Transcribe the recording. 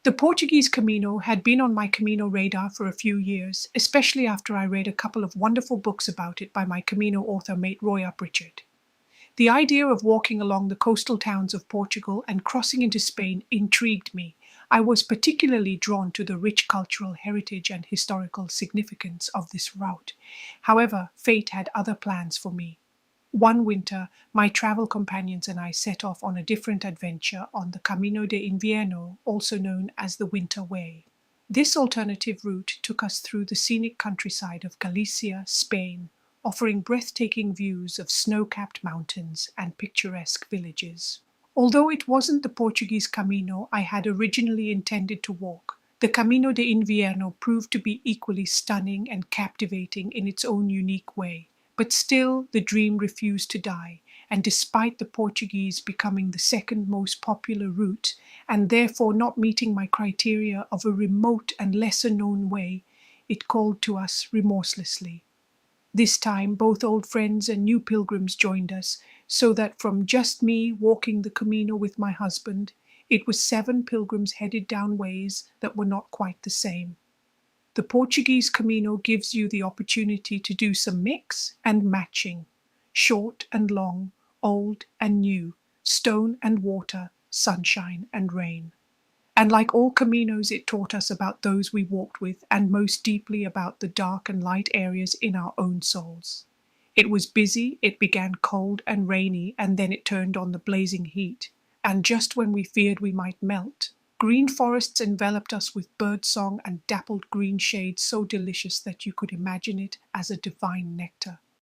The Portuguese Camino had been on my Camino radar for a few years, especially after I read a couple of wonderful books about it by my Camino author mate Roy Uprichard. The idea of walking along the coastal towns of Portugal and crossing into Spain intrigued me. I was particularly drawn to the rich cultural heritage and historical significance of this route. However, fate had other plans for me. One winter, my travel companions and I set off on a different adventure on the Camino de Invierno, also known as the Winter Way. This alternative route took us through the scenic countryside of Galicia, Spain, offering breathtaking views of snow-capped mountains and picturesque villages. Although it wasn't the Portuguese Camino I had originally intended to walk, the Camino de Invierno proved to be equally stunning and captivating in its own unique way. But still, the dream refused to die, and despite the Portuguese becoming the second most popular route, and therefore not meeting my criteria of a remote and lesser-known way, it called to us remorselessly. This time, both old friends and new pilgrims joined us, so that from just me walking the Camino with my husband, it was 7 pilgrims headed down ways that were not quite the same. The Portuguese Camino gives you the opportunity to do some mix and matching, short and long, old and new, stone and water, sunshine and rain. And like all Caminos, it taught us about those we walked with and most deeply about the dark and light areas in our own souls. It was busy, it began cold and rainy, and then it turned on the blazing heat. And just when we feared we might melt, green forests enveloped us with birdsong and dappled green shades so delicious that you could imagine it as a divine nectar.